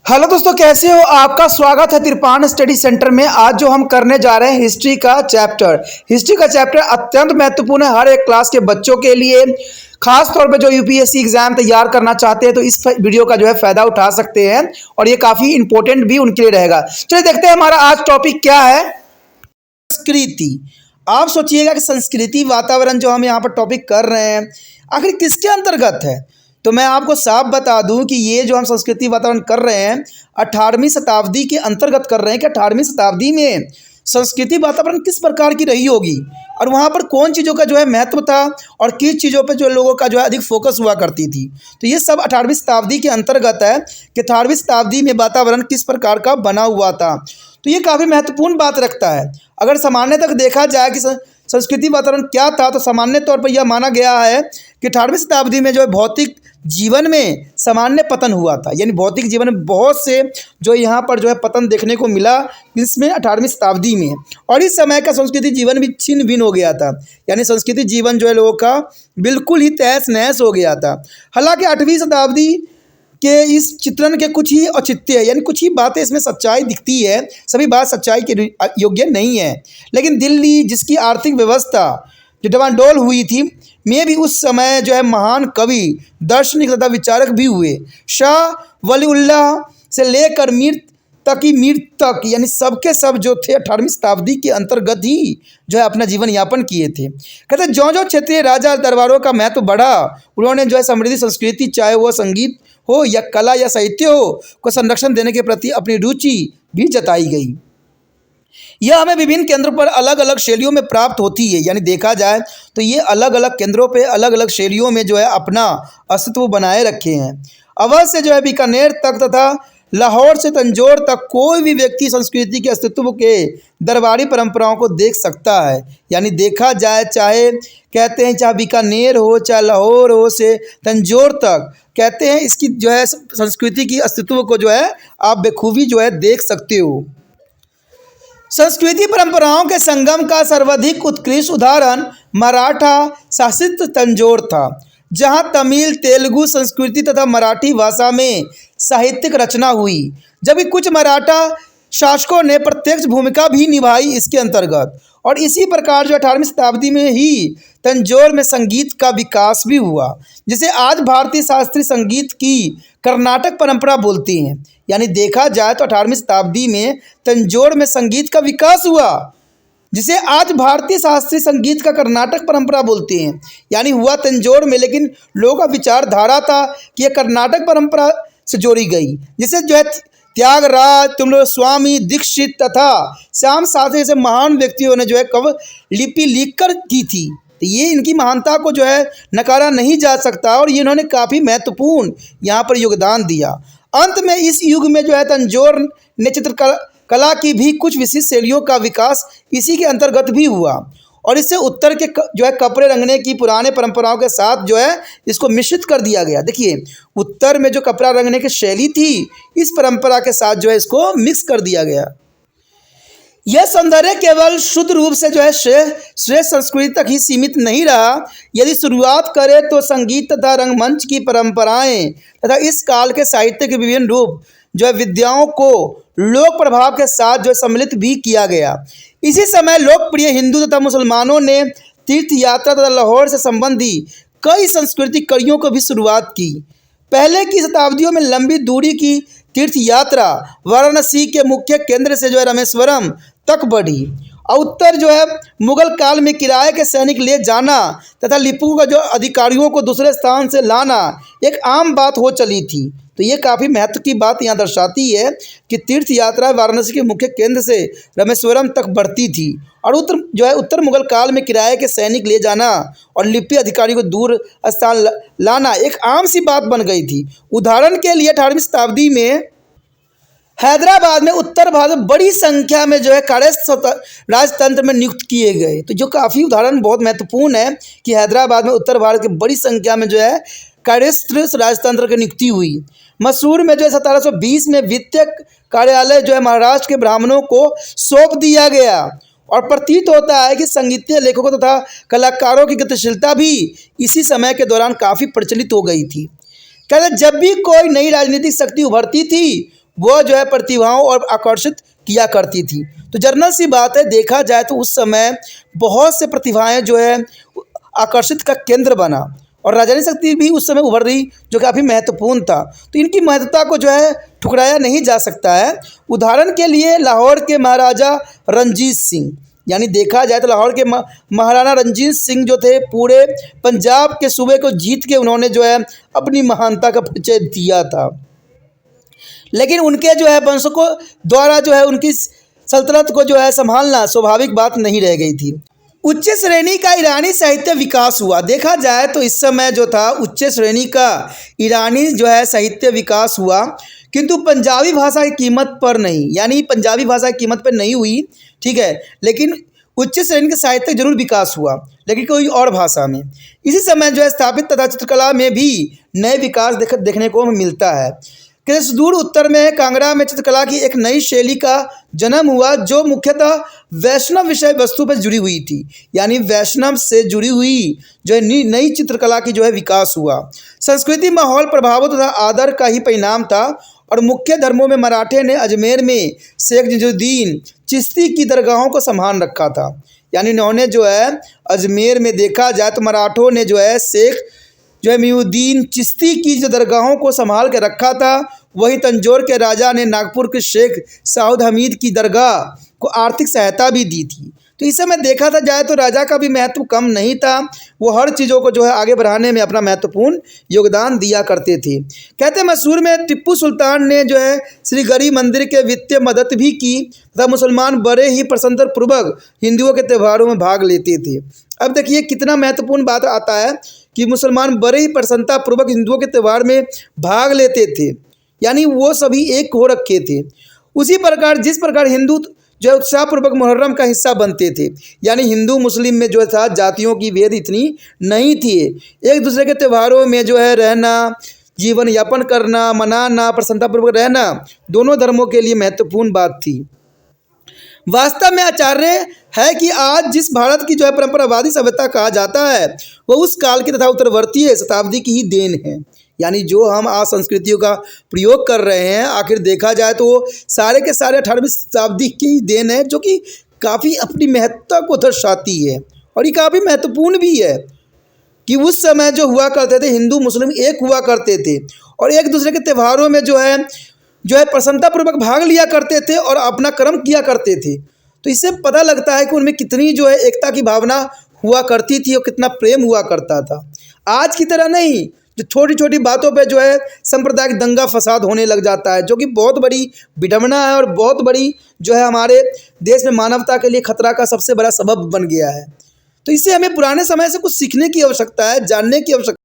Hello दोस्तों, कैसे हो? आपका स्वागत है तिरपान स्टडी सेंटर में। आज जो हम करने जा रहे हैं हिस्ट्री का चैप्टर अत्यंत महत्वपूर्ण है हर एक क्लास के बच्चों के लिए। खास तौर पे जो यूपीएससी एग्जाम तैयार करना चाहते हैं तो इस वीडियो का जो है फायदा उठा सकते हैं और ये काफ़ी इंपॉर्टेंट भी उनके लिए रहेगा। चलिए देखते हैं हमारा आज टॉपिक क्या है। संस्कृति। आप सोचिएगा कि संस्कृति वातावरण जो हम यहाँ पर टॉपिक कर रहे हैं आखिर किसके अंतर्गत है। तो मैं आपको साफ बता दूं कि ये जो हम संस्कृति वातावरण कर रहे हैं 18वीं शताब्दी के अंतर्गत कर रहे हैं कि 18वीं शताब्दी में संस्कृति वातावरण किस प्रकार की रही होगी और वहाँ पर कौन चीज़ों का जो है महत्व था और किस चीज़ों पे जो लोगों का जो है अधिक फोकस हुआ करती थी। तो ये सब 18वीं शताब्दी के अंतर्गत है कि 18वीं शताब्दी में वातावरण किस प्रकार का बना हुआ था। तो ये काफ़ी महत्वपूर्ण बात रखता है। अगर सामान्य तक देखा जाए कि संस्कृति वातावरण क्या था तो सामान्य तौर पर यह माना गया है कि 18वीं शताब्दी में जो है भौतिक जीवन में सामान्य पतन हुआ था, यानी भौतिक जीवन में बहुत से जो यहाँ पर जो है पतन देखने को मिला इसमें 18वीं शताब्दी में। और इस समय का संस्कृति जीवन भी छिन्न भिन्न हो गया था, यानी संस्कृति जीवन जो है लोगों का बिल्कुल ही तहस नहस हो गया था। हालांकि 8वीं शताब्दी के इस चित्रण के कुछ ही औचित्य है, यानी कुछ ही बातें इसमें सच्चाई दिखती है, सभी बात सच्चाई के योग्य नहीं है। लेकिन दिल्ली जिसकी आर्थिक व्यवस्था जो डवाडोल हुई थी में भी उस समय जो है महान कवि, दार्शनिक तथा विचारक भी हुए। शाह वलीउल्लाह से लेकर मीर तक यानी सबके सब जो थे 18वीं शताब्दी के अंतर्गत ही जो है अपना जीवन यापन किए थे। कहते जो क्षेत्रीय राजा दरबारों का महत्व बढ़ा उन्होंने जो है समृद्धि संस्कृति, चाहे वह संगीत हो या कला या साहित्य हो, को संरक्षण देने के प्रति अपनी रुचि भी जताई गई। यह हमें विभिन्न केंद्रों पर अलग अलग शैलियों में प्राप्त होती है, यानी देखा जाए तो ये अलग अलग केंद्रों पे अलग अलग शैलियों में जो है अपना अस्तित्व बनाए रखे हैं। अवध से जो है बीकानेर तक तथा लाहौर से तंजौर तक कोई भी व्यक्ति संस्कृति के अस्तित्व के दरबारी परंपराओं को देख सकता है। यानी देखा जाए चाहे कहते हैं चाहे बीकानेर हो चाहे लाहौर हो से तंजौर तक, कहते हैं इसकी जो है संस्कृति की अस्तित्व को जो है आप बेखूबी जो है देख सकते हो। संस्कृति परंपराओं के संगम का सर्वाधिक उत्कृष्ट उदाहरण मराठा शासित तंजौर था, जहां तमिल, तेलुगु संस्कृति तथा मराठी भाषा में साहित्यिक रचना हुई, जबकि कुछ मराठा शासकों ने प्रत्यक्ष भूमिका भी निभाई इसके अंतर्गत। और इसी प्रकार जो 18वीं शताब्दी में ही तंजौर में संगीत का विकास भी हुआ, जिसे आज भारतीय शास्त्रीय संगीत की कर्नाटक परंपरा बोलती हैं। यानी देखा जाए तो 18वीं शताब्दी में तंजौर में संगीत का विकास हुआ जिसे आज भारतीय शास्त्रीय संगीत का कर्नाटक परंपरा बोलते हैं। यानी हुआ तंजौर में, लेकिन लोगों का विचारधारा था कि यह कर्नाटक परंपरा से जोड़ी गई, जिसे जो है त्यागराज, स्वामी दीक्षित तथा श्याम शास्त्री जैसे महान व्यक्तियों ने जो है कव लिपि लिखकर की थी। तो ये इनकी महानता को जो है नकारा नहीं जा सकता और ये इन्होंने काफ़ी महत्वपूर्ण यहाँ पर योगदान दिया। अंत में इस युग में जो है तंजौर ने चित्रकला की भी कुछ विशिष्ट शैलियों का विकास इसी के अंतर्गत भी हुआ और इससे उत्तर के जो है कपड़े रंगने की पुराने परंपराओं के साथ जो है इसको मिश्रित कर दिया गया। देखिए उत्तर में जो कपड़ा रंगने की शैली थी इस परंपरा के साथ जो है इसको मिक्स कर दिया गया। यह सौंदर्य केवल शुद्ध रूप से जो है श्रेष्ठ संस्कृति तक ही सीमित नहीं रहा। यदि शुरुआत करें तो संगीत तथा रंगमंच की परंपराएं तथा इस काल के साहित्य के विभिन्न रूप जो है विद्याओं को लोक प्रभाव के साथ जो है सम्मिलित भी किया गया। इसी समय लोकप्रिय हिंदू तथा मुसलमानों ने तीर्थ यात्रा तथा लाहौर से संबंधी कई सांस्कृतिक कड़ियों को भी शुरुआत की। पहले की शताब्दियों में लंबी दूरी की तीर्थ यात्रा वाराणसी के मुख्य केंद्र से जो है रामेश्वरम तक बढ़ी और उत्तर जो है मुगल काल में किराए के सैनिक ले जाना तथा लिपु का जो अधिकारियों को दूसरे स्थान से लाना एक आम बात हो चली थी। तो ये काफ़ी महत्व की बात यहाँ दर्शाती है कि तीर्थ यात्रा वाराणसी के मुख्य केंद्र से रामेश्वरम तक बढ़ती थी और उत्तर मुगल काल में किराए के सैनिक ले जाना और लिपि अधिकारी को दूर स्थान लाना एक आम सी बात बन गई थी। उदाहरण के लिए 18वीं शताब्दी में हैदराबाद में उत्तर भारत में बड़ी संख्या में जो है कायस्थ राजतंत्र में नियुक्त किए गए। तो जो काफ़ी उदाहरण बहुत महत्वपूर्ण है कि हैदराबाद में उत्तर भारत की बड़ी संख्या में जो है कायस्थ राजतंत्र की नियुक्ति हुई। मैसूर में जो है 1720 में वित्तीय कार्यालय जो है महाराष्ट्र के ब्राह्मणों को सौंप दिया गया और प्रतीत होता है कि संगीतीय लेखकों तथा कलाकारों की गतिशीलता भी इसी समय के दौरान काफ़ी प्रचलित हो गई थी। कहते जब भी कोई नई राजनीतिक शक्ति उभरती थी वह जो है प्रतिभाओं और आकर्षित किया करती थी। तो जनरल सी बात है, देखा जाए तो उस समय बहुत से प्रतिभाएं जो है आकर्षित का केंद्र बना और राजनीतिक शक्ति भी उस समय उभर रही, जो काफ़ी महत्वपूर्ण था। तो इनकी महत्वता को जो है ठुकराया नहीं जा सकता है। उदाहरण के लिए लाहौर के महाराजा रणजीत सिंह, यानी देखा जाए तो लाहौर के महाराणा रणजीत सिंह जो थे, पूरे पंजाब के सूबे को जीत के उन्होंने जो है अपनी महानता का परिचय दिया था। लेकिन उनके जो है वंशकों द्वारा जो है उनकी सल्तनत को जो है संभालना स्वाभाविक बात नहीं रह गई थी। उच्च श्रेणी का ईरानी साहित्य विकास हुआ। देखा जाए तो इस समय जो था उच्च श्रेणी का ईरानी जो है साहित्य विकास हुआ, किंतु पंजाबी भाषा की कीमत पर नहीं, यानी पंजाबी भाषा की कीमत पर नहीं हुई, ठीक है। लेकिन उच्च श्रेणी का साहित्य जरूर विकास हुआ, लेकिन कोई और भाषा में। इसी समय जो है स्थापित तथा चित्रकला में भी नए विकास देखने को मिलता है। कि सुदूर उत्तर में कांगड़ा में चित्रकला की एक नई शैली का जन्म हुआ, जो मुख्यतः वैष्णव विषय वस्तु पर जुड़ी हुई थी, यानी वैष्णव से जुड़ी हुई जो है नई चित्रकला की जो है विकास हुआ। संस्कृति, माहौल, प्रभावों तथा आदर का ही परिणाम था। और मुख्य धर्मों में मराठे ने अजमेर में शेख जिजुद्दीन चिश्ती की दरगाहों को संभाल रखा था, यानी इन्होंने जो है अजमेर में देखा जाए तो मराठों ने जो है शेख जो है मुईनुद्दीन चिश्ती की जो दरगाहों को संभाल के रखा था। वहीं तंजौर के राजा ने नागपुर के शेख सऊद हमीद की दरगाह को आर्थिक सहायता भी दी थी। तो इस समय देखा था जाए तो राजा का भी महत्व कम नहीं था, वो हर चीज़ों को जो है आगे बढ़ाने में अपना महत्वपूर्ण योगदान दिया करते थे। कहते मसूर में टिप्पू सुल्तान ने जो है श्री गरी मंदिर के वित्तीय मदद भी की तथा मुसलमान बड़े ही प्रसन्नतापूर्वक हिंदुओं के त्योहारों में भाग लेते थे। अब देखिए कितना महत्वपूर्ण बात आता है कि मुसलमान बड़े ही प्रसन्नतापूर्वक हिंदुओं के त्यौहार में भाग लेते थे, यानी वो सभी एक हो रखे थे। उसी प्रकार जिस प्रकार हिंदू जो है उत्साहपूर्वक मुहर्रम का हिस्सा बनते थे, यानी हिंदू मुस्लिम में जो था जातियों की भेद इतनी नहीं थी, एक दूसरे के त्योहारों में जो है रहना, जीवन यापन करना, मनाना, प्रसन्नतापूर्वक रहना दोनों धर्मों के लिए महत्वपूर्ण बात थी। वास्तव में आचार्य है कि आज जिस भारत की जो है परंपरावादी सभ्यता कहा जाता है, वह उस काल की तथा उत्तरवर्ती शताब्दी की ही देन है। यानी जो हम आज संस्कृतियों का प्रयोग कर रहे हैं, आखिर देखा जाए तो वो सारे के सारे 18वीं शताब्दी की ही देन है, जो कि काफ़ी अपनी महत्ता को दर्शाती है। और ये काफ़ी महत्वपूर्ण भी है कि उस समय जो हुआ करते थे हिंदू मुस्लिम एक हुआ करते थे और एक दूसरे के त्योहारों में जो है प्रसन्नतापूर्वक भाग लिया करते थे और अपना कर्म किया करते थे। तो इससे पता लगता है कि उनमें कितनी जो है एकता की भावना हुआ करती थी और कितना प्रेम हुआ करता था। आज की तरह नहीं, जो छोटी छोटी बातों पे जो है सांप्रदायिक दंगा फसाद होने लग जाता है, जो कि बहुत बड़ी विडंबना है और बहुत बड़ी जो है हमारे देश में मानवता के लिए खतरा का सबसे बड़ा सबब बन गया है। तो इससे हमें पुराने समय से कुछ सीखने की आवश्यकता है, जानने की आवश्यकता